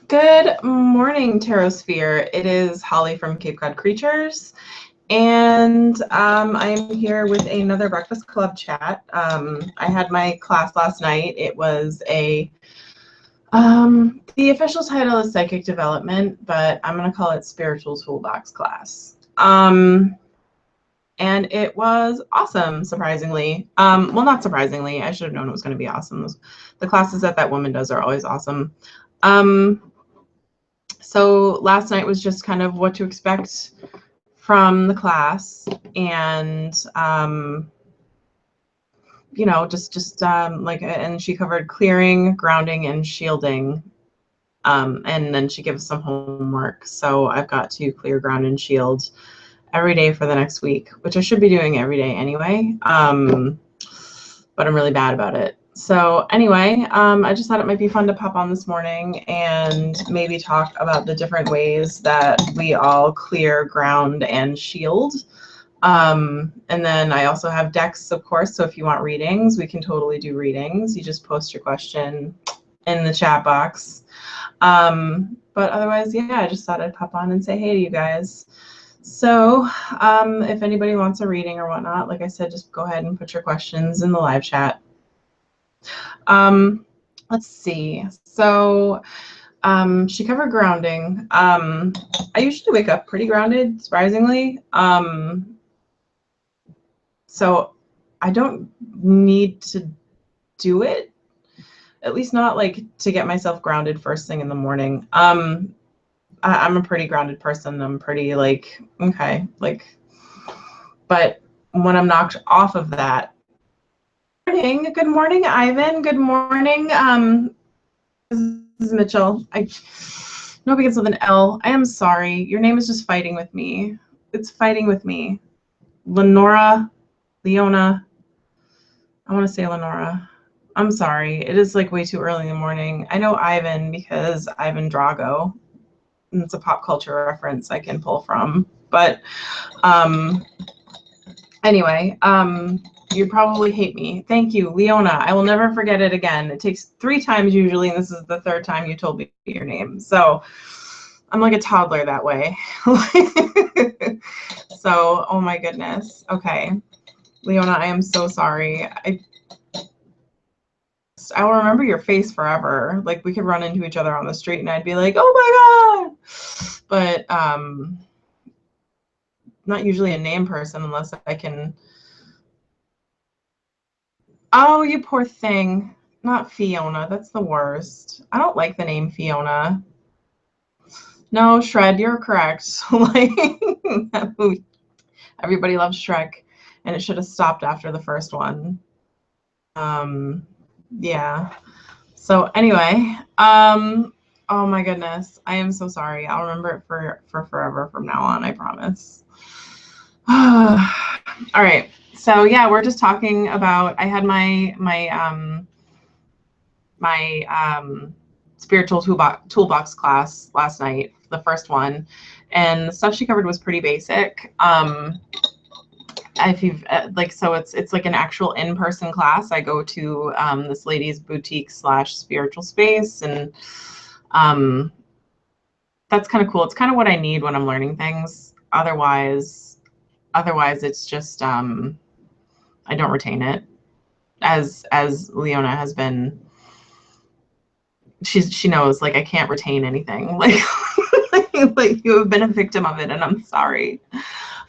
Good morning, Tarosphere. It is Holly from Cape Cod Creatures, and I'm here with another Breakfast Club chat. I had my class last night. It was the official title is Psychic Development, but I'm going to call it Spiritual Toolbox class. And it was awesome, surprisingly. Well, not surprisingly. I should have known it was going to be awesome. The classes that woman does are always awesome. So last night was just kind of what to expect from the class, and you know, and she covered clearing, grounding, and shielding, and then she gives some homework. So I've got to clear, ground, and shield every day for the next week, which I should be doing every day anyway, but I'm really bad about it. So anyway, I just thought it might be fun to pop on this morning and maybe talk about the different ways that we all clear, ground, and shield. And then I also have decks, of course, so if you want readings, we can totally do readings. You just post your question in the chat box. But otherwise, yeah, I just thought I'd pop on and say hey to you guys. So if anybody wants a reading or whatnot, like I said, just go ahead and put your questions in the live chat. Let's see. So she covered grounding. I usually wake up pretty grounded, surprisingly. So I don't need to do it, at least not like to get myself grounded first thing in the morning. I'm a pretty grounded person. I'm pretty like, okay, like, but when I'm knocked off of that. Good morning, Ivan. Good morning. This is Mitchell. I know it begins with an L. I am sorry. Your name is just fighting with me. It's fighting with me. Leona. I want to say Lenora. I'm sorry. It is like way too early in the morning. I know Ivan because Ivan Drago. And it's a pop culture reference I can pull from. But anyway, you probably hate me. Thank you, Leona. I will never forget it again. It takes 3 times usually, and this is the 3rd time you told me your name. So I'm like a toddler that way. So, oh my goodness. Okay. Leona, I am so sorry. I will remember your face forever. Like we could run into each other on the street and I'd be like, oh my God. But not usually a name person unless I can. Oh, you poor thing. Not Fiona. That's the worst. I don't like the name Fiona. No, Shred, you're correct. Like that movie. Everybody loves Shrek, and it should have stopped after the first one. Yeah. So anyway, oh my goodness. I am so sorry. I'll remember it for forever from now on, I promise. All right. So yeah, we're just talking about, I had my spiritual toolbox class last night, the first one, and the stuff she covered was pretty basic. If you've so it's like an actual in-person class. I go to this lady's boutique / spiritual space, and that's kind of cool. It's kind of what I need when I'm learning things. Otherwise it's just I don't retain it, as Leona has been. She knows, like, I can't retain anything. Like like you have been a victim of it, and I'm sorry.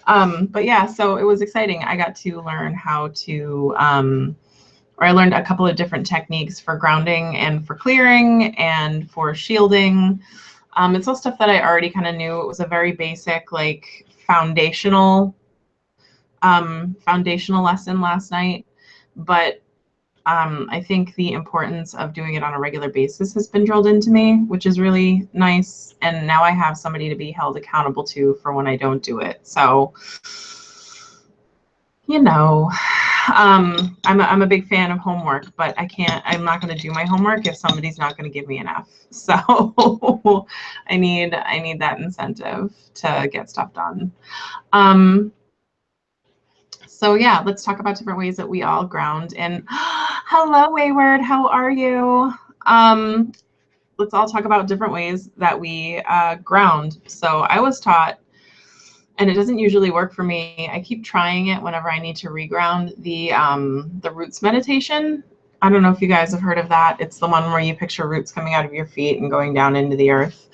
But yeah, so it was exciting. I got to learn how to, or I learned a couple of different techniques for grounding and for clearing and for shielding. It's all stuff that I already kind of knew. It was a very basic, like, foundational lesson last night. But I think the importance of doing it on a regular basis has been drilled into me, which is really nice. And now I have somebody to be held accountable to for when I don't do it. So, you know, I'm a big fan of homework, but I'm not going to do my homework if somebody's not going to give me an F. So I need that incentive to get stuff done. So yeah, let's talk about different ways that we all ground. And hello, Wayward, how are you? let's all talk about different ways that we ground. So I was taught, and it doesn't usually work for me. I keep trying it whenever I need to reground, the roots meditation. I don't know if you guys have heard of that. It's the one where you picture roots coming out of your feet and going down into the earth.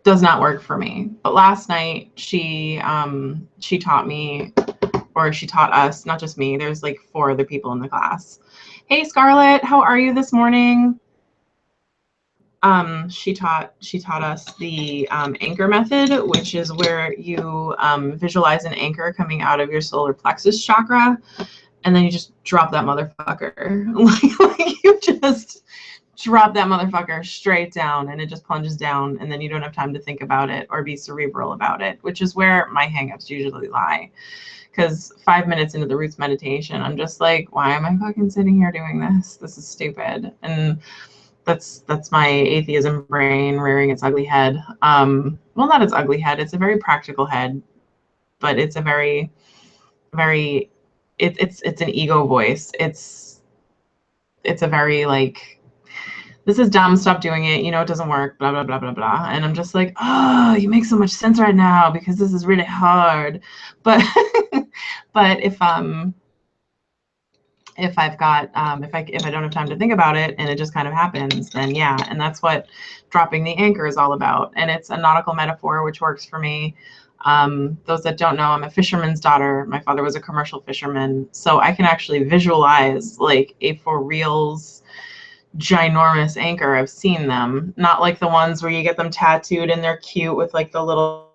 Does not work for me. But last night she taught me, or she taught us, not just me. There's like 4 other people in the class. Hey Scarlett, how are you this morning? She taught us the anchor method, which is where you visualize an anchor coming out of your solar plexus chakra, and then you just drop that motherfucker. like you just drop that motherfucker straight down, and it just plunges down, and then you don't have time to think about it or be cerebral about it, which is where my hangups usually lie. Because 5 minutes into the roots meditation, I'm just like, why am I fucking sitting here doing this? This is stupid. And that's my atheism brain rearing its ugly head. Well, not its ugly head. It's a very practical head, but it's a very, very, it's an ego voice. It's a very like, this is dumb, stop doing it, it doesn't work, blah, blah, blah, blah, blah. And I'm just like, oh, you make so much sense right now because this is really hard. But but if I've got if I don't have time to think about it and it just kind of happens, then yeah. And that's what dropping the anchor is all about. And it's a nautical metaphor, which works for me. Those that don't know, I'm a fisherman's daughter. My father was a commercial fisherman, so I can actually visualize like a for reals ginormous anchor. I've seen them, not like the ones where you get them tattooed and they're cute with like the little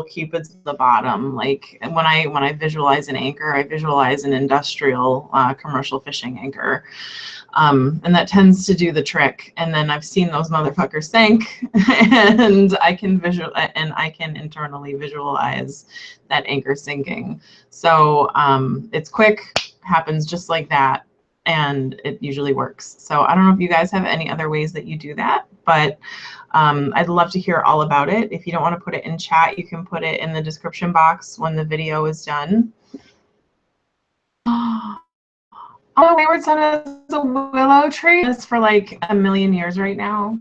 cupids at the bottom. Like when I visualize an anchor, I visualize an industrial commercial fishing anchor, and that tends to do the trick. And then I've seen those motherfuckers sink, and I can internally visualize that anchor sinking. So it's quick, happens just like that, and it usually works. So I don't know if you guys have any other ways that you do that, but I'd love to hear all about it. If you don't want to put it in chat, you can put it in the description box when the video is done. Oh, Wayward Sun is a willow tree. It's for like 1 million years right now.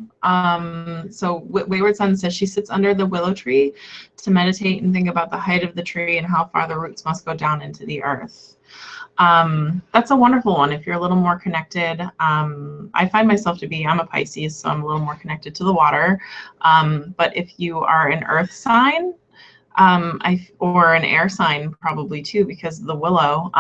So Wayward Sun says she sits under the willow tree to meditate and think about the height of the tree and how far the roots must go down into the earth. That's a wonderful one if you're a little more connected. I find myself to be, I'm a Pisces, so I'm a little more connected to the water. But if you are an earth sign, or an air sign probably too, because the willow,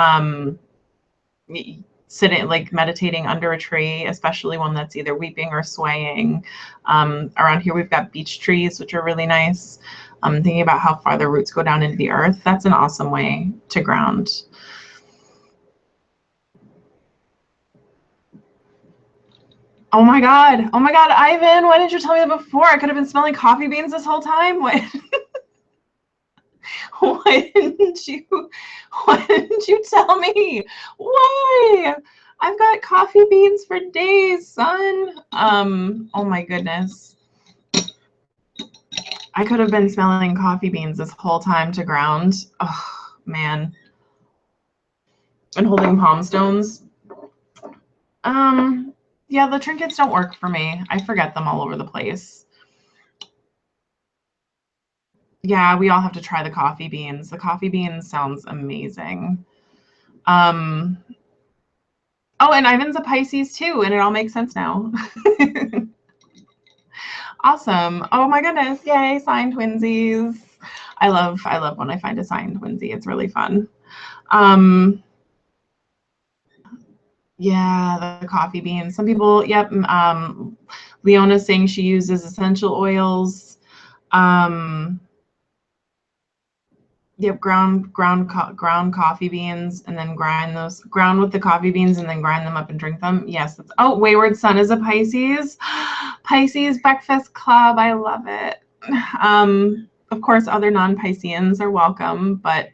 sitting like meditating under a tree, especially one that's either weeping or swaying. Around here we've got beech trees, which are really nice. Thinking about how far the roots go down into the earth. That's an awesome way to ground. Oh my God, Ivan, why didn't you tell me that before? I could have been smelling coffee beans this whole time. Why didn't you tell me? Why? I've got coffee beans for days, son. Oh my goodness. I could have been smelling coffee beans this whole time to ground. Oh man. And holding palm stones. Yeah, the trinkets don't work for me. I forget them all over the place. Yeah, we all have to try the coffee beans. The coffee beans sounds amazing. Oh, and Ivan's a Pisces too, and it all makes sense now. Awesome. Oh my goodness. Yay, signed twinsies. I love when I find a signed twinsy. It's really fun. Yeah, the coffee beans. Some people, yep. Leona's saying she uses essential oils. Yep, ground coffee beans and then ground with the coffee beans and then grind them up and drink them. Yes. Oh, Wayward Sun is a Pisces. Pisces Breakfast Club. I love it. Of course, other non-Pisceans are welcome, but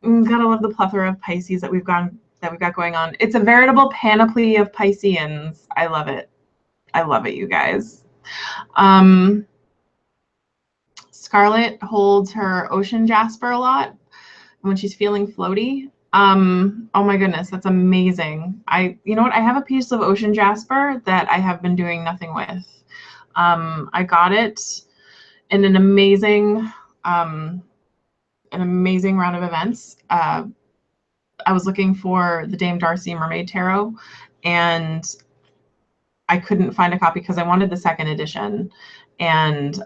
gotta love the plethora of Pisces that we've got going on. It's a veritable panoply of Pisceans. I love it. I love it, you guys. Scarlett holds her ocean jasper a lot when she's feeling floaty. Oh my goodness, that's amazing. You know what? I have a piece of ocean jasper that I have been doing nothing with. I got it in an amazing round of events. I was looking for the Dame Darcy Mermaid Tarot, and I couldn't find a copy because I wanted the second edition. And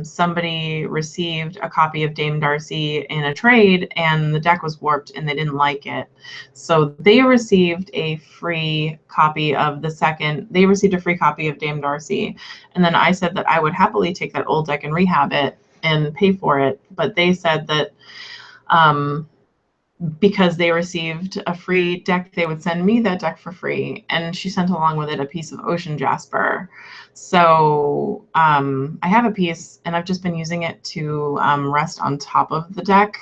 somebody received a copy of Dame Darcy in a trade, and the deck was warped and they didn't like it. So they received a free copy of they received a free copy of Dame Darcy. And then I said that I would happily take that old deck and rehab it and pay for it. But they said that because they received a free deck, they would send me that deck for free. And she sent along with it a piece of ocean jasper. So I have a piece, and I've just been using it to rest on top of the deck.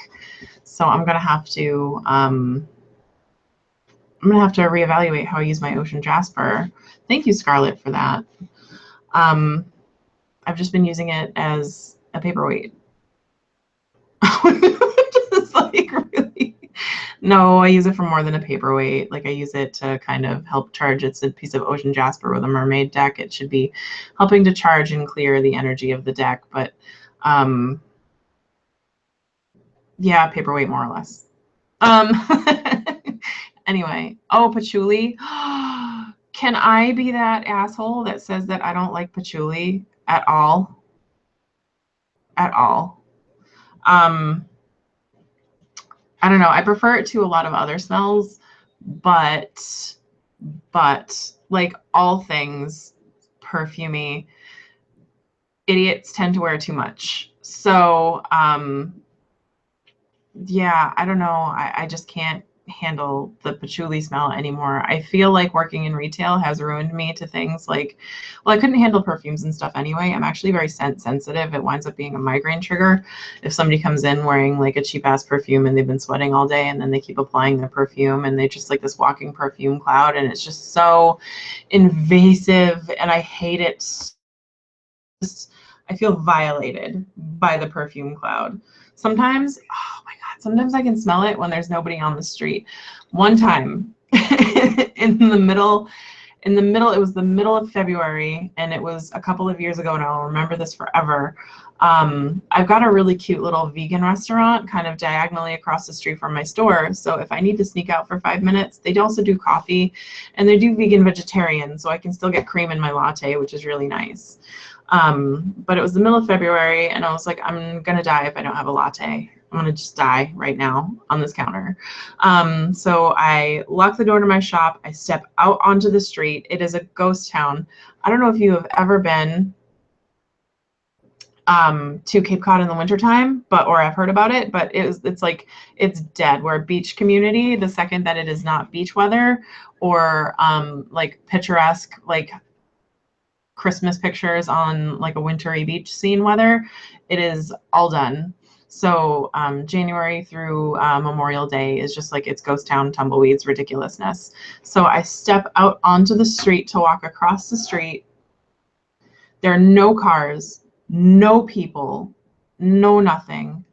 So I'm gonna have to reevaluate how I use my ocean jasper. Thank you, Scarlett, for that. I've just been using it as a paperweight. Just like really. No, I use it for more than a paperweight. Like I use it to kind of help charge. It's a piece of ocean jasper with a mermaid deck. It should be helping to charge and clear the energy of the deck. But yeah, paperweight more or less. Anyway, oh, patchouli. Can I be that asshole that says that I don't like patchouli at all? At all. I don't know. I prefer it to a lot of other smells, but like all things perfumey, idiots tend to wear too much. So yeah, I don't know. I just can't handle the patchouli smell anymore. I feel like working in retail has ruined me to things like, well, I couldn't handle perfumes and stuff anyway. I'm actually very scent sensitive. It winds up being a migraine trigger. If somebody comes in wearing like a cheap ass perfume and they've been sweating all day and then they keep applying their perfume and they just like this walking perfume cloud, and it's just so invasive and I hate it. I feel violated by the perfume cloud. Sometimes, oh my God, sometimes I can smell it when there's nobody on the street. One time in the middle, it was the middle of February, and it was a couple of years ago, and I'll remember this forever. I've got a really cute little vegan restaurant kind of diagonally across the street from my store. So if I need to sneak out for 5 minutes, they also do coffee, and they do vegan vegetarian, so I can still get cream in my latte, which is really nice. But it was the middle of February, and I was like, I'm gonna die if I don't have a latte. I'm gonna just die right now on this counter. So I lock the door to my shop. I step out onto the street. It is a ghost town. I don't know if you have ever been to Cape Cod in the wintertime, or I've heard about it, but it's like, it's dead. We're a beach community. The second that it is not beach weather or like picturesque, like Christmas pictures on like a wintry beach scene weather, it is all done. So January through Memorial Day is just like, it's ghost town, tumbleweeds, ridiculousness. So I step out onto the street to walk across the street. There are no cars, no people, no nothing.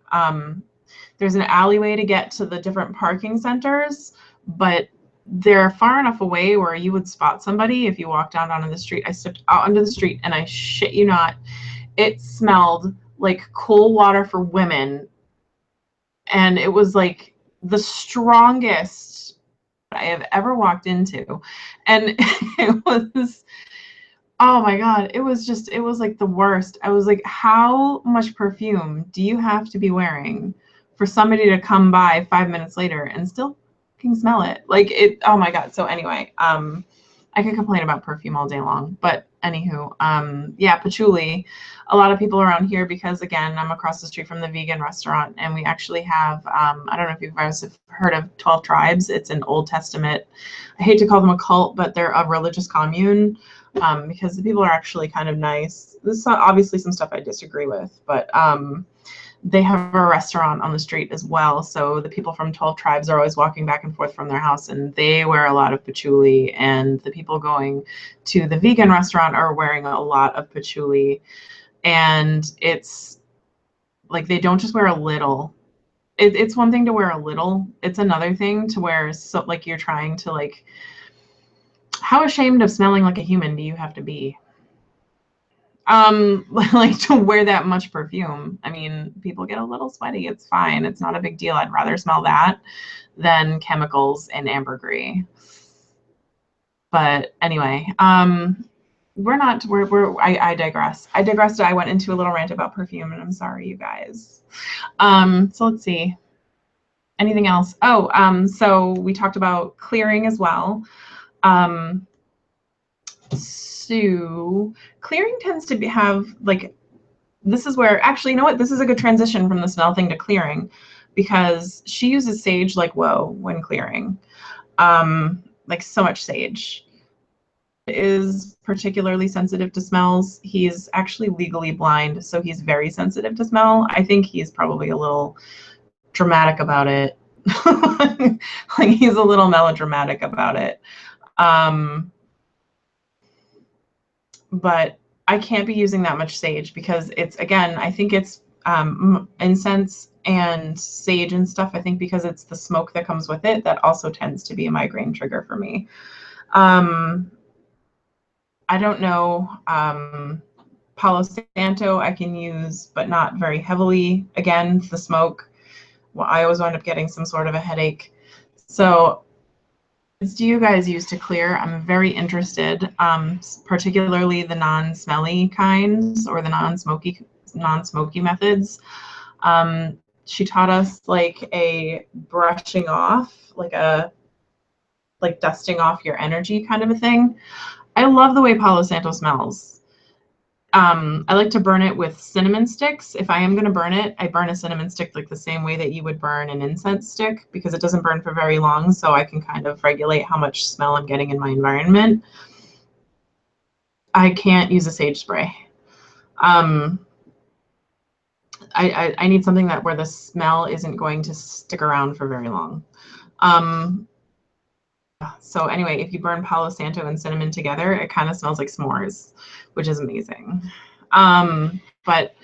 There's an alleyway to get to the different parking centers, but they're far enough away where you would spot somebody if you walked down onto the street. I stepped out onto the street, and I shit you not, it smelled like cool water for women. And it was like the strongest I have ever walked into. And it was, oh my God, it was like the worst. I was like, how much perfume do you have to be wearing for somebody to come by 5 minutes later and still can smell it? Like it, oh my God. So anyway, I could complain about perfume all day long, but anywho, yeah, patchouli. A lot of people around here, because again, I'm across the street from the vegan restaurant, and we actually have, I don't know if you guys have heard of 12 Tribes. It's an Old Testament, I hate to call them a cult, but they're a religious commune, because the people are actually kind of nice. This is obviously some stuff I disagree with, but they have a restaurant on the street as well. So the people from 12 Tribes are always walking back and forth from their house, and they wear a lot of patchouli. And the people going to the vegan restaurant are wearing a lot of patchouli. And it's like, they don't just wear a little. it's one thing to wear a little. It's another thing to wear, so like you're trying to like, how ashamed of smelling like a human do you have to be? Like to wear that much perfume. I mean, people get a little sweaty. It's fine. It's not a big deal. I'd rather smell that than chemicals and ambergris. But anyway, I digress. I digressed. I went into a little rant about perfume, and I'm sorry, you guys. So let's see. Anything else? Oh, so we talked about clearing as well. So clearing tends to have like, this is where, actually, you know what? This is a good transition from the smell thing to clearing, because she uses sage like whoa when clearing. Like so much sage. Is particularly sensitive to smells. He's actually legally blind, so he's very sensitive to smell. I think he's probably a little dramatic about it. Like he's a little melodramatic about it. But I can't be using that much sage because it's, again, I think it's incense and sage and stuff. I think because it's the smoke that comes with it that also tends to be a migraine trigger for me. I don't know. Palo Santo I can use, but not very heavily. Again, the smoke. Well, I always wind up getting some sort of a headache. So what do you guys use to clear? I'm very interested, particularly the non-smelly kinds or the non-smoky methods. She taught us like a brushing off, like dusting off your energy kind of a thing. I love the way Palo Santo smells. I like to burn it with cinnamon sticks. If I am going to burn it, I burn a cinnamon stick like the same way that you would burn an incense stick, because it doesn't burn for very long, so I can kind of regulate how much smell I'm getting in my environment. I can't use a sage spray. I need something where the smell isn't going to stick around for very long. So anyway, if you burn Palo Santo and cinnamon together, it kind of smells like s'mores, which is amazing. But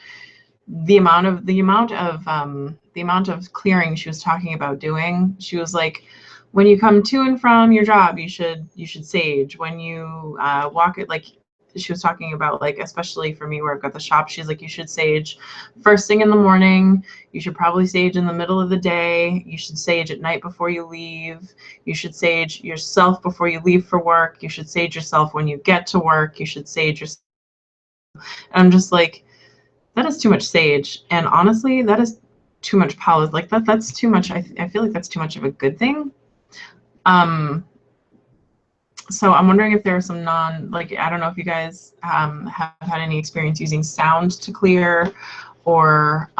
the amount of clearing she was talking about doing, she was like, when you come to and from your job, you should sage. When you walk it, like she was talking about, like, especially for me where I've got the shop, she's like, you should sage first thing in the morning. You should probably sage in the middle of the day. You should sage at night before you leave. You should sage yourself before you leave for work. You should sage yourself when you get to work. You should sage yourself. And I'm just like, that is too much sage. And honestly, that is too much power. Like that's too much. I feel like that's too much of a good thing. So I'm wondering if there are some I don't know if you guys have had any experience using sound to clear, or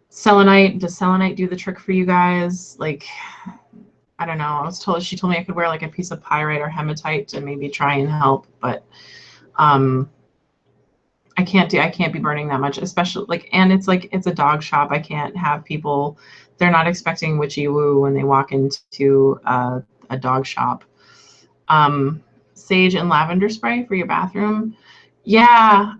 selenite. Does selenite do the trick for you guys? Like, I don't know. She told me I could wear like a piece of pyrite or hematite to maybe try and help, but I can't be burning that much, especially and it's a dog shop. I can't have people, they're not expecting witchy woo when they walk into a dog shop. Sage and lavender spray for your bathroom. Yeah.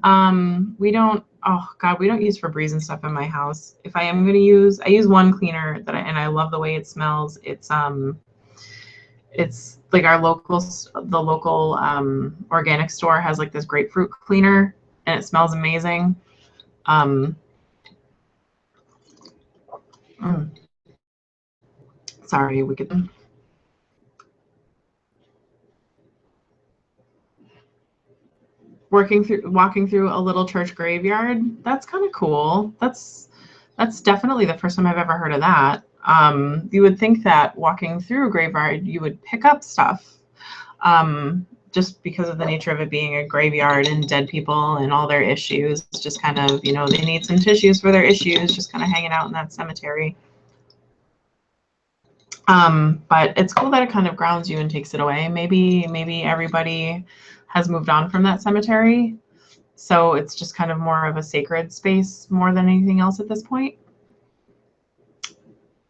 We don't use Febreze and stuff in my house. If I am going to use, I use one cleaner and I love the way it smells. It's like the local organic store has like this grapefruit cleaner, and it smells amazing. Sorry, we could. Walking through a little church graveyard. That's kind of cool. That's definitely the first time I've ever heard of that. You would think that walking through a graveyard, you would pick up stuff, just because of the nature of it being a graveyard and dead people and all their issues. Just kind of, they need some tissues for their issues, just kind of hanging out in that cemetery. But it's cool that it kind of grounds you and takes it away. Maybe everybody has moved on from that cemetery, so it's just kind of more of a sacred space more than anything else at this point.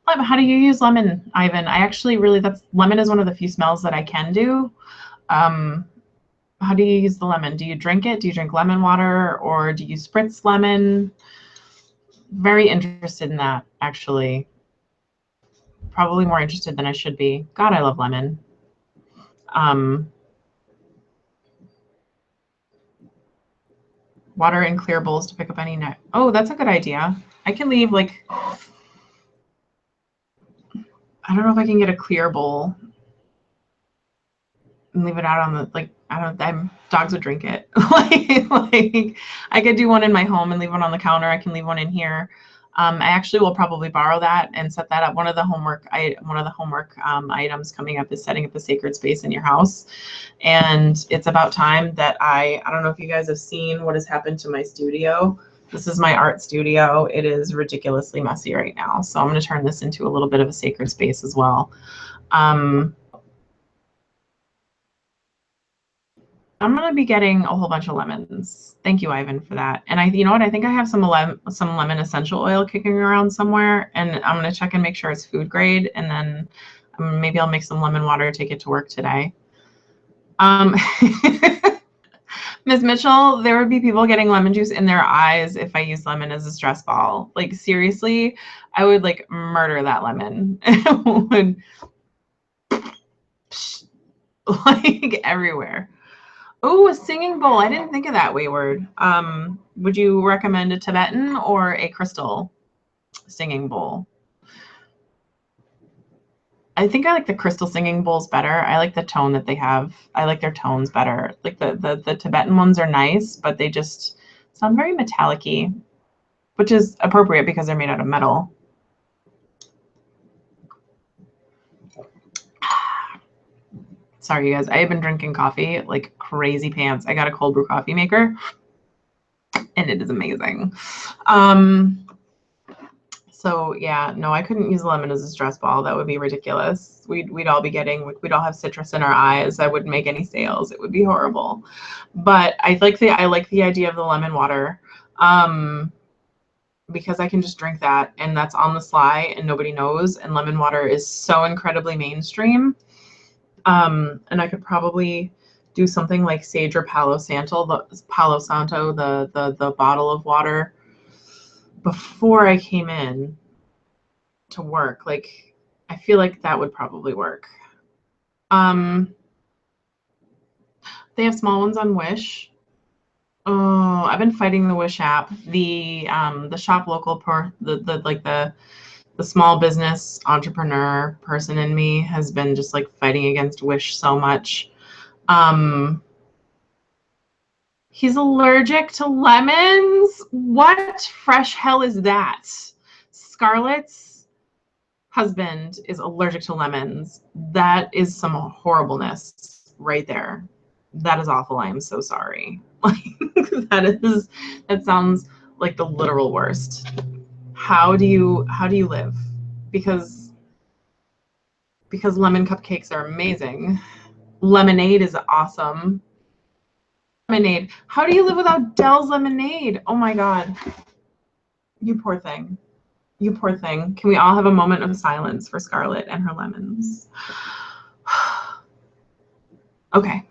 How do you use lemon, Ivan? I actually lemon is one of the few smells that I can do. How do you use the lemon? Do you drink it? Do you drink lemon water, or do you spritz lemon? Very interested in that, actually. Probably more interested than I should be. God, I love lemon. Water in clear bowls to pick up any net. Oh, that's a good idea. I can leave like, I don't know if I can get a clear bowl and leave it out on the, like, dogs would drink it. like I could do one in my home and leave one on the counter. I can leave one in here. I actually will probably borrow that and set that up. One of the homework items coming up is setting up a sacred space in your house. And it's about time that I don't know if you guys have seen what has happened to my studio. This is my art studio. It is ridiculously messy right now. So I'm going to turn this into a little bit of a sacred space as well. I'm going to be getting a whole bunch of lemons. Thank you, Ivan, for that. And you know what? I think I have some lemon essential oil kicking around somewhere, and I'm going to check and make sure it's food grade, and then maybe I'll make some lemon water, take it to work today. Ms. Mitchell, there would be people getting lemon juice in their eyes if I used lemon as a stress ball. Like, seriously, I would like murder that lemon. It would like everywhere. Oh, a singing bowl. I didn't think of that, Wayward. Would you recommend a Tibetan or a crystal singing bowl? I think I like the crystal singing bowls better. I like the tone that they have. I like their tones better. Like the Tibetan ones are nice, but they just sound very metallic-y, which is appropriate because they're made out of metal. Sorry, you guys. I have been drinking coffee like crazy pants. I got a cold brew coffee maker, and it is amazing. So yeah, no, I couldn't use lemon as a stress ball. That would be ridiculous. We'd all have citrus in our eyes. I wouldn't make any sales. It would be horrible. But I like the idea of the lemon water, because I can just drink that, and that's on the sly and nobody knows. And lemon water is so incredibly mainstream. And I could probably do something like sage or Palo Santo, the bottle of water before I came in to work. Like, I feel like that would probably work. They have small ones on Wish. Oh, I've been fighting the Wish app. The shop local the small business entrepreneur person in me has been just like fighting against Wish so much. He's allergic to lemons? What fresh hell is that? Scarlett's husband is allergic to lemons. That is some horribleness right there. That is awful. I am so sorry. That sounds like the literal worst. How do you live? Because lemon cupcakes are amazing. Lemonade is awesome. Lemonade. How do you live without Dell's lemonade? Oh my God. You poor thing. You poor thing. Can we all have a moment of silence for Scarlett and her lemons? Okay.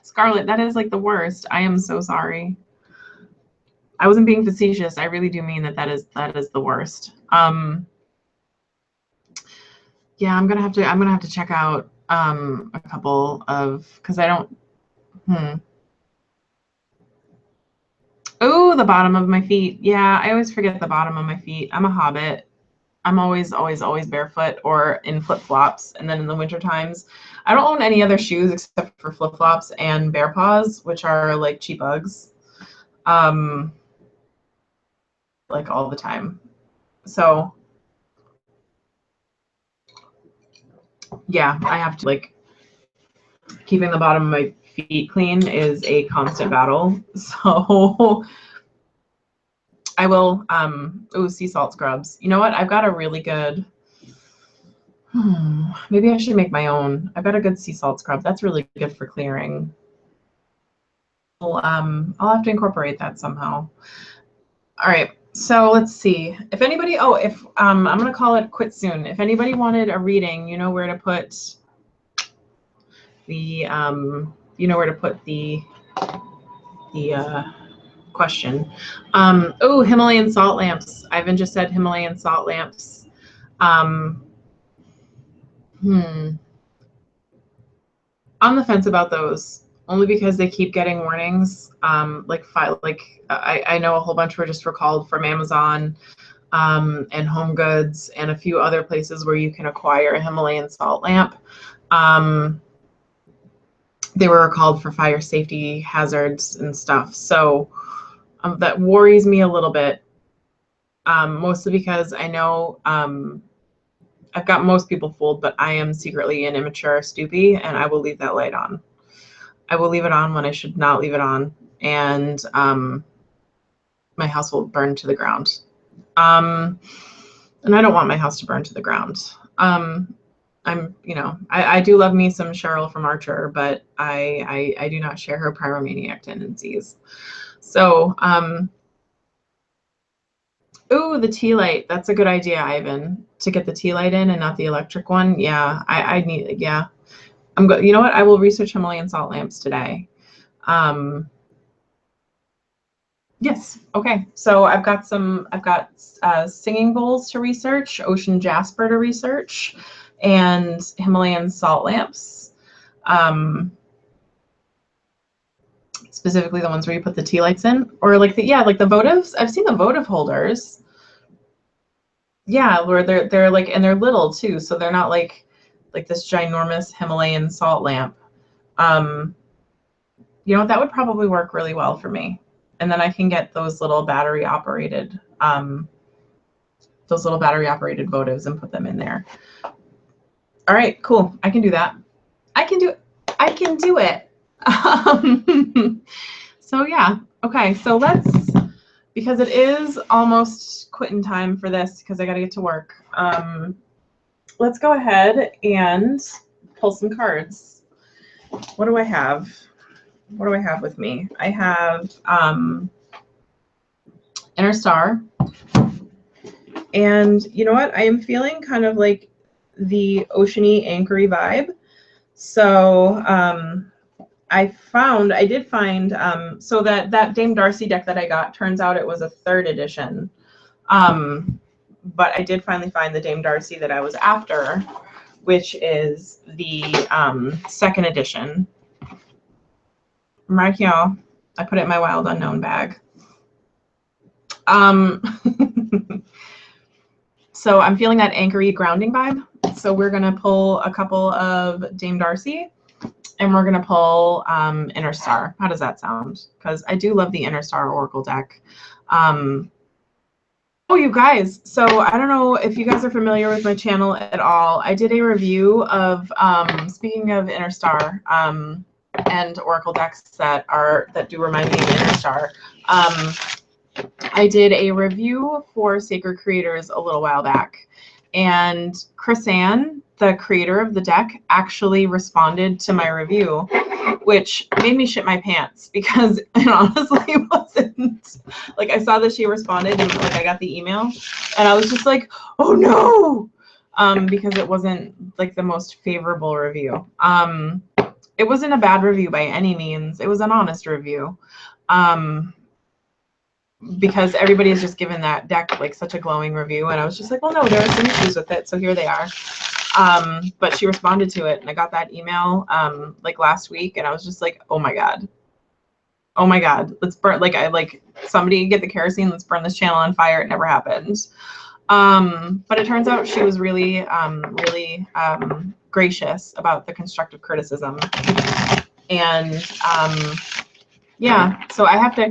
Scarlett, that is like the worst. I am so sorry. I wasn't being facetious. I really do mean that is the worst. Yeah, I'm gonna have to check out a couple of, because I don't. Oh, the bottom of my feet. Yeah, I always forget the bottom of my feet. I'm a hobbit. I'm always barefoot or in flip-flops. And then in the winter times, I don't own any other shoes except for flip-flops and bear paws, which are like cheap Uggs. Like all the time. So yeah, I have to, like, keeping the bottom of my feet clean is a constant battle. So I will, sea salt scrubs. You know what? I've got a really good, maybe I should make my own. I've got a good sea salt scrub. That's really good for clearing. I'll have to incorporate that somehow. All right. So let's see. If anybody, I'm going to call it quit soon. If anybody wanted a reading, you know where to put the, question. Oh, Himalayan salt lamps. Ivan just said Himalayan salt lamps. On the fence about those, only because they keep getting warnings. I know a whole bunch were just recalled from Amazon and Home Goods and a few other places where you can acquire a Himalayan salt lamp. They were recalled for fire safety hazards and stuff. So that worries me a little bit, mostly because I know I've got most people fooled, but I am secretly an immature stoopy, and I will leave that light on. I will leave it on when I should not leave it on, and my house will burn to the ground. And I don't want my house to burn to the ground. I do love me some Cheryl from Archer, but I do not share her pyromaniac tendencies. So, ooh, the tea light. That's a good idea, Ivan, to get the tea light in and not the electric one. Yeah, I need, yeah. You know what? I will research Himalayan salt lamps today. Yes. Okay. So I've got singing bowls to research, ocean jasper to research, and Himalayan salt lamps. Specifically the ones where you put the tea lights in, or like the votives. I've seen the votive holders. Yeah, where they're like, and they're little too, so they're not like this ginormous Himalayan salt lamp. You know, that would probably work really well for me. And then I can get those little battery operated votives and put them in there. All right, cool. I can do that. I can do it. So yeah. Okay, so because it is almost quitting time for this because I got to get to work. Let's go ahead and pull some cards. What do I have? What do I have with me? I have Inner Star. And you know what? I am feeling kind of like the oceany, anchory vibe. So I did find, so that Dame Darcy deck that I got, turns out it was a 3rd edition. But I did finally find the Dame Darcy that I was after, which is the 2nd edition. Right here, I put it in my Wild Unknown bag. So I'm feeling that anchory grounding vibe. So we're gonna pull a couple of Dame Darcy, and we're gonna pull Inner Star. How does that sound? Because I do love the Inner Star Oracle deck. Oh, you guys, so I don't know if you guys are familiar with my channel at all. I did a review of, speaking of Inner Star, and Oracle decks that do remind me of Inner Star. I did a review for Sacred Creators a little while back, and Chris-Anne, the creator of the deck, actually responded to my review, which made me shit my pants because it honestly wasn't. Like, I saw that she responded and like I got the email, and I was just like, oh no, because it wasn't like the most favorable review. It wasn't a bad review by any means. It was an honest review. Because everybody has just given that deck like such a glowing review, and I was just like, well, no, there are some issues with it, so here they are. But she responded to it, and I got that email like last week, and I was just like, oh my god, let's burn, somebody get the kerosene, let's burn this channel on fire. It never happened. But it turns out she was really gracious about the constructive criticism, and yeah, so I have to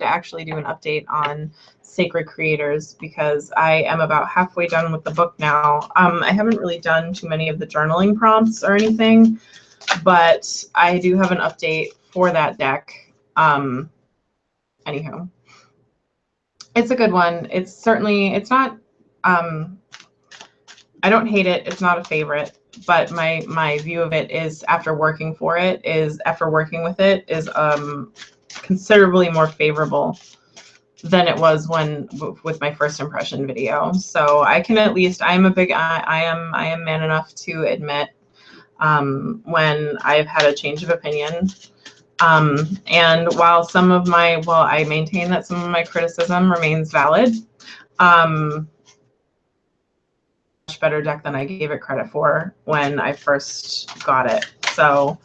actually do an update on Sacred Creators because I am about halfway done with the book now. I haven't really done too many of the journaling prompts or anything, but I do have an update for that deck. Anywho, it's a good one. It's not, I don't hate it. It's not a favorite. But my view of it is, after working with it, is considerably more favorable than it was with my first impression video. So I can at least, I am man enough to admit when I've had a change of opinion. And while some of my, well, I maintain that some of my criticism remains valid, much better deck than I gave it credit for when I first got it. So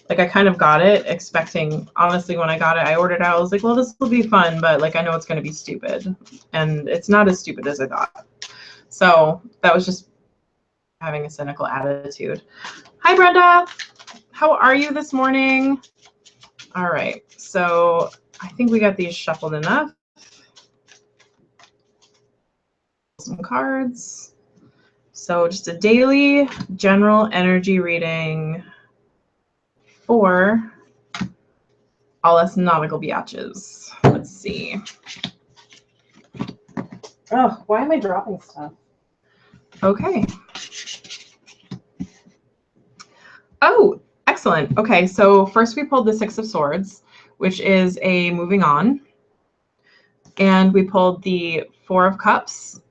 like I kind of got it expecting, honestly, when I got it, I ordered it, I was like, well, this will be fun, but like I know it's going to be stupid. And it's not as stupid as I thought. So that was just having a cynical attitude. Hi, Brenda. How are you this morning? All right. So I think we got these shuffled enough. Some cards. So just a daily general energy reading for all us nautical biatches. Let's see. Oh, why am I dropping stuff? Okay. Oh, excellent. Okay, so first we pulled the Six of Swords, which is a moving on. And we pulled the Four of Cups.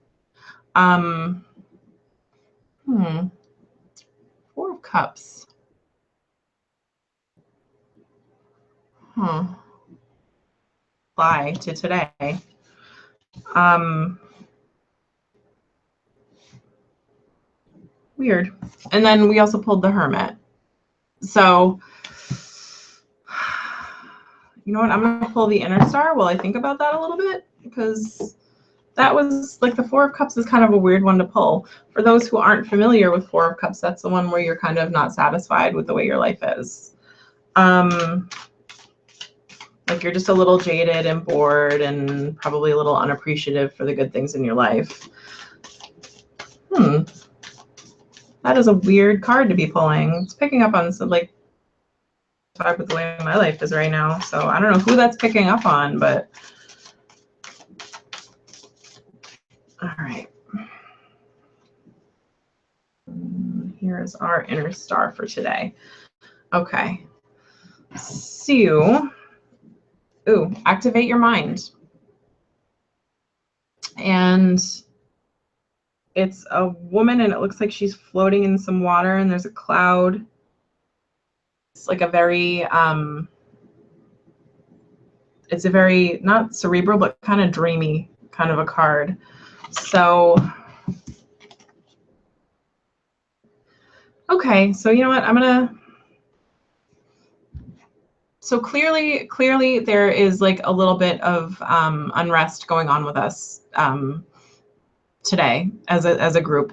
Four of Cups. Apply to today. Weird. And then we also pulled the Hermit. So, you know what? I'm going to pull the Inner Star while I think about that a little bit, because that was like the Four of Cups is kind of a weird one to pull. For those who aren't familiar with Four of Cups, that's the one where you're kind of not satisfied with the way your life is. Like you're just a little jaded and bored and probably a little unappreciative for the good things in your life. That is a weird card to be pulling. It's picking up on some, like, talk with the way my life is right now. So I don't know who that's picking up on, but all right. Here's our Inner Star for today. Okay. So, activate your mind. And it's a woman, and it looks like she's floating in some water, and there's a cloud. It's like a very, it's a very, not cerebral, but kind of dreamy kind of a card. So, okay, so you know what, I'm gonna, so clearly there is like a little bit of unrest going on with us today as a group.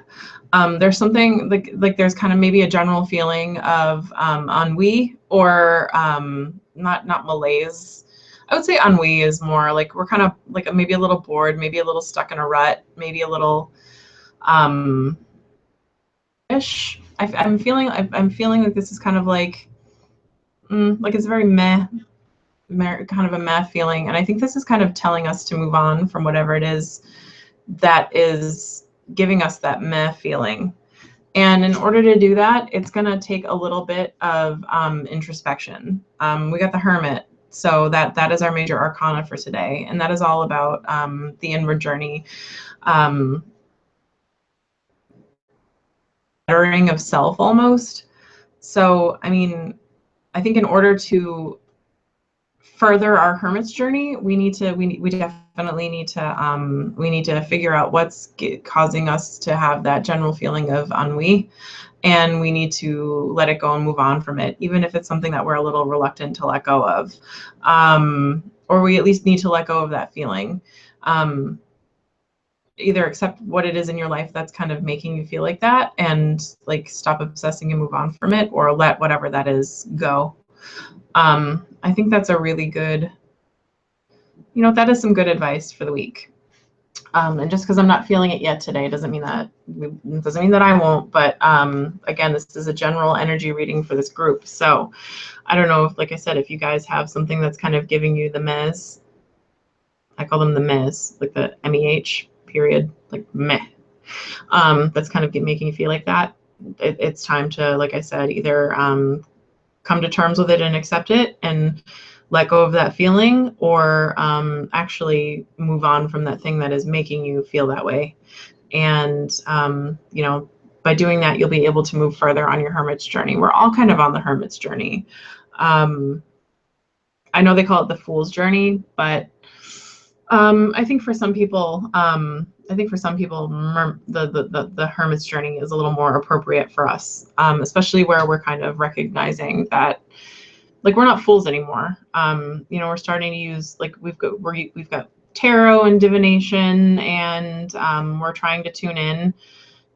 There's something like there's kind of maybe a general feeling of ennui, or not malaise. I would say ennui is more like we're kind of like maybe a little bored, maybe a little stuck in a rut, maybe a little ish. I'm feeling like this is kind of like it's very meh, kind of a meh feeling, and I think this is kind of telling us to move on from whatever it is that is giving us that meh feeling. And in order to do that, it's going to take a little bit of introspection. We got the Hermit, so that is our major arcana for today, and that is all about the inward journey, bettering of self almost. So, I mean, I think in order to further our hermit's journey, we definitely need to figure out what's causing us to have that general feeling of ennui, and we need to let it go and move on from it, even if it's something that we're a little reluctant to let go of, or we at least need to let go of that feeling. Either accept what it is in your life that's kind of making you feel like that and like stop obsessing and move on from it, or let whatever that is go. I think that's a really good, that is some good advice for the week. And just because I'm not feeling it yet today doesn't mean that I won't. But again, this is a general energy reading for this group. So I don't know if, like I said, if you guys have something that's kind of giving you the mez. I call them the mez, like the MEH period, like meh. That's kind of making you feel like that. It's time to, like I said, either come to terms with it and accept it and let go of that feeling, or actually move on from that thing that is making you feel that way. And, by doing that, you'll be able to move further on your hermit's journey. We're all kind of on the hermit's journey. I know they call it the fool's journey, but I think for some people, the hermit's journey is a little more appropriate for us, especially where we're kind of recognizing that, like, we're not fools anymore. You know, we're starting to use, like, we've got tarot and divination, and we're trying to tune in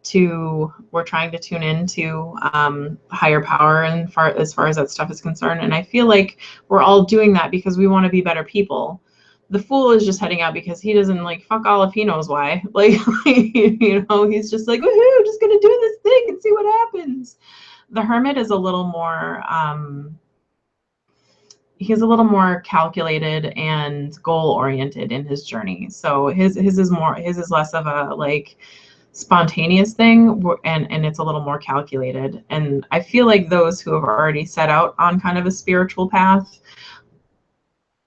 to higher power, and as far as that stuff is concerned. And I feel like we're all doing that because we want to be better people. The fool is just heading out because he doesn't, like, fuck all if he knows why. Like, you know, he's just like, woohoo, just gonna do this thing and see what happens. The hermit is a little more he's a little more calculated and goal oriented in his journey. So his is less of a, like, spontaneous thing, and it's a little more calculated. And I feel like those who have already set out on kind of a spiritual path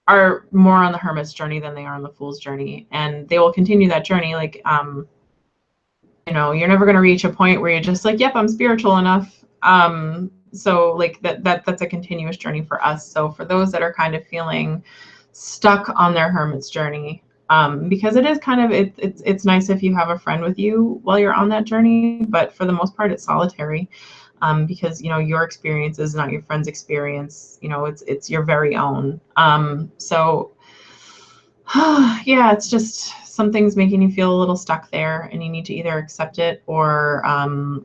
are more on the hermit's journey than they are on the fool's journey, and they will continue that journey. Like, you know, you're never going to reach a point where you're just like, yep, I'm spiritual enough. So, like, that's a continuous journey for us. So for those that are kind of feeling stuck on their hermit's journey, because it is kind of, it's nice if you have a friend with you while you're on that journey, but for the most part it's solitary, because, you know, your experience is not your friend's experience. You know, it's your very own. So yeah, it's just some things making you feel a little stuck there, and you need to either accept it or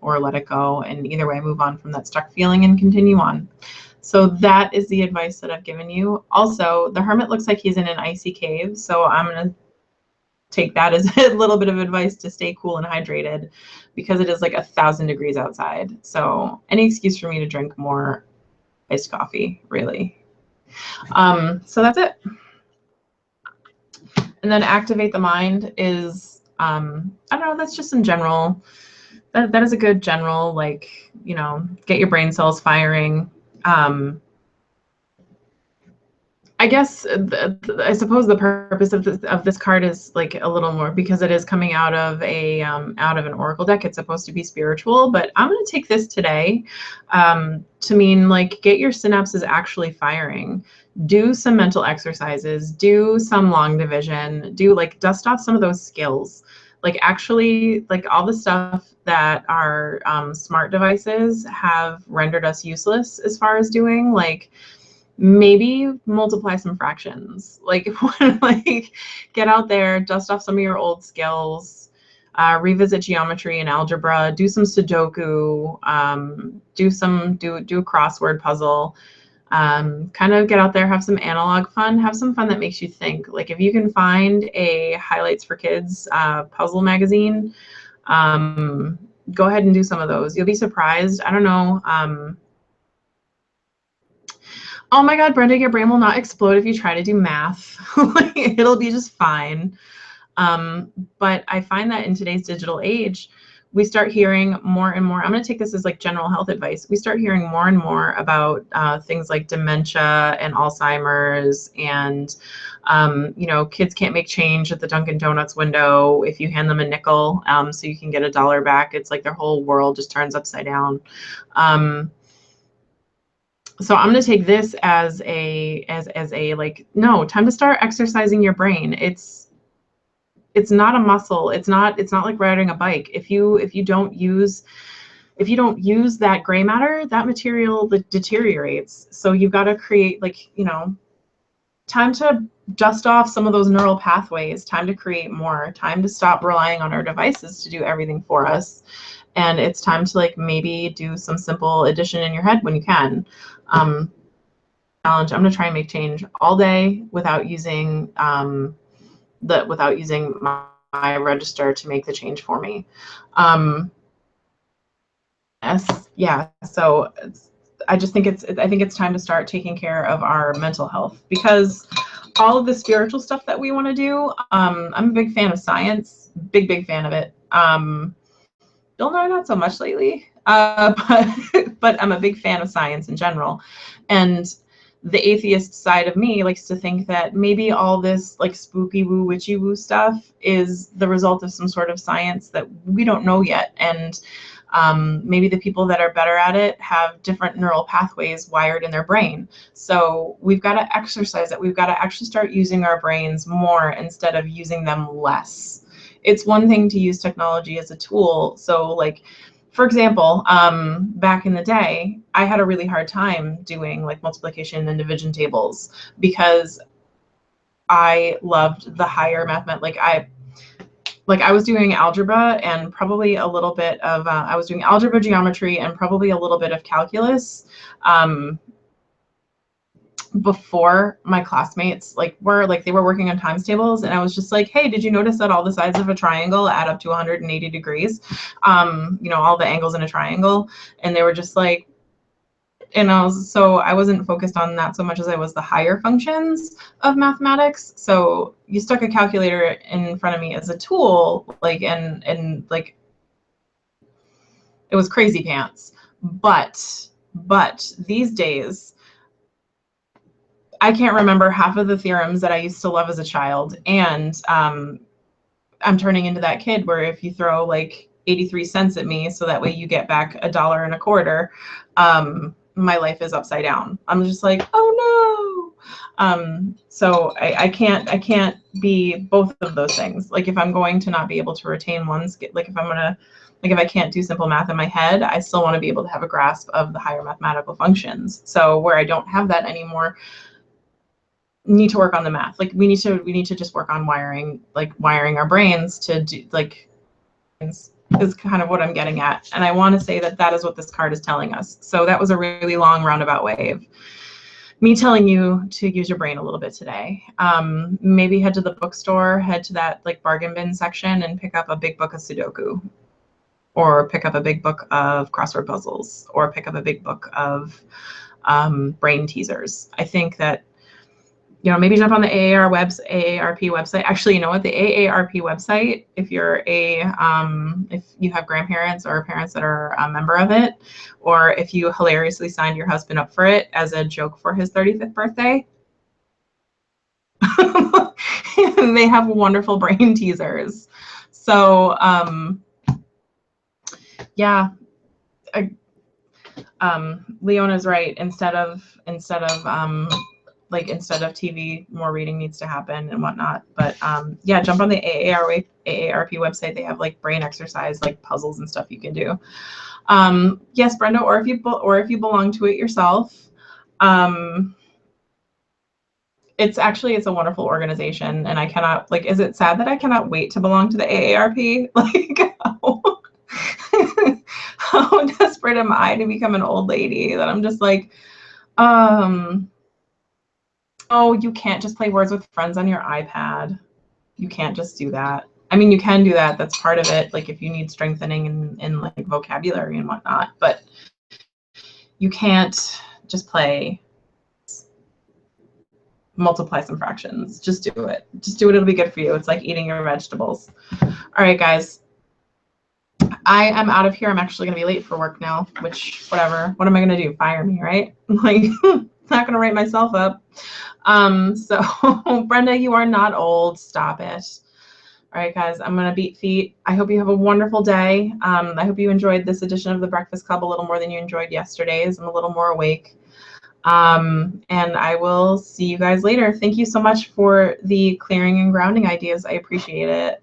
let it go, and either way move on from that stuck feeling and continue on. So that is the advice that I've given you. Also, the hermit looks like he's in an icy cave, so I'm going to take that as a little bit of advice to stay cool and hydrated, because it is like 1,000 degrees outside. So any excuse for me to drink more iced coffee, really. So that's it. And then activate the mind is, I don't know, that's just in general. That is a good general, like, you know, get your brain cells firing. I guess I suppose the purpose of this card is, like, a little more, because it is coming out of an oracle deck. It's supposed to be spiritual, but I'm going to take this today to mean, like, get your synapses actually firing. Do some mental exercises. Do some long division. Do, like, dust off some of those skills. Like, actually, like, all the stuff that our smart devices have rendered us useless as far as doing, like, maybe multiply some fractions. Like, like, get out there, dust off some of your old skills, revisit geometry and algebra, do some Sudoku, do a crossword puzzle, kind of get out there, have some analog fun, have some fun that makes you think. Like, if you can find a Highlights for Kids puzzle magazine, go ahead and do some of those. You'll be surprised. I don't know. Oh my God, Brenda, your brain will not explode if you try to do math. It'll be just fine. But I find that in today's digital age, we start hearing more and more. I'm going to take this as, like, general health advice. We start hearing more and more about things like dementia and Alzheimer's, and you know, kids can't make change at the Dunkin' Donuts window if you hand them a nickel, so you can get $1 back. It's like their whole world just turns upside down. So I'm going to take this as a like, no, time to start exercising your brain. It's not a muscle. It's not like riding a bike. If you don't use that gray matter, that material deteriorates. So you've got to create, like, you know, time to dust off some of those neural pathways, time to create more, time to stop relying on our devices to do everything for us. And it's time to, like, maybe do some simple addition in your head when you can. Challenge. I'm going to try and make change all day without using my register to make the change for me. Yeah. So I just think it's time to start taking care of our mental health, because all of the spiritual stuff that we want to do, I'm a big fan of science, big fan of it. Bill Nye, not so much lately, but I'm a big fan of science in general. And the atheist side of me likes to think that maybe all this, like, spooky woo, witchy woo stuff is the result of some sort of science that we don't know yet. And Maybe the people that are better at it have different neural pathways wired in their brain. So we've got to exercise it. We've got to actually start using our brains more instead of using them less. It's one thing to use technology as a tool. So like, for example, back in the day, I had a really hard time doing like multiplication and division tables because I loved the higher mathematics. Like I was doing algebra and probably a little bit of, I was doing algebra, geometry, and probably a little bit of calculus before my classmates they were working on times tables, and I was just like, hey, did you notice that all the sides of a triangle add up to 180 degrees? You know, all the angles in a triangle. And they were just like, and I wasn't focused on that so much as I was the higher functions of mathematics. So you stuck a calculator in front of me as a tool, like, and like, it was crazy pants. But these days, I can't remember half of the theorems that I used to love as a child. And I'm turning into that kid where if you throw like 83 cents at me so that way you get back $1.25, my life is upside down. I'm just like, oh no. So I can't be both of those things. Like if I'm going to not be able to retain one skill, like if I can't do simple math in my head, I still want to be able to have a grasp of the higher mathematical functions. So where I don't have that anymore, need to work on the math. Like we need to just work on wiring our brains to do, like, is kind of what I'm getting at. And I want to say that is what this card is telling us. So that was a really long roundabout way of me telling you to use your brain a little bit today. Maybe head to the bookstore, head to that like bargain bin section and pick up a big book of Sudoku, or pick up a big book of crossword puzzles, or pick up a big book of brain teasers. I think that, you know, maybe jump on the AARP website. Actually, you know what? The AARP website, if you're if you have grandparents or parents that are a member of it, or if you hilariously signed your husband up for it as a joke for his 35th birthday, they have wonderful brain teasers. So, yeah, Leona's right. Instead of TV, more reading needs to happen and whatnot. But yeah, jump on the AARP website. They have like brain exercise, like puzzles and stuff you can do. Yes, Brenda, or if you belong to it yourself. It's a wonderful organization, and I cannot, like, is it sad that I cannot wait to belong to the AARP? Like, how desperate am I to become an old lady that I'm just like, oh, you can't just play Words with Friends on your iPad. You can't just do that. I mean, you can do that. That's part of it. Like if you need strengthening in like vocabulary and whatnot, but you can't just play multiply some fractions. Just do it. Just do it. It'll be good for you. It's like eating your vegetables. All right, guys. I am out of here. I'm actually going to be late for work now, which, whatever. What am I going to do? Fire me, right? Like, not going to write myself up. So, Brenda, you are not old. Stop it. All right, guys, I'm going to beat feet. I hope you have a wonderful day. I hope you enjoyed this edition of the Breakfast Club a little more than you enjoyed yesterday's. I'm a little more awake. And I will see you guys later. Thank you so much for the clearing and grounding ideas. I appreciate it.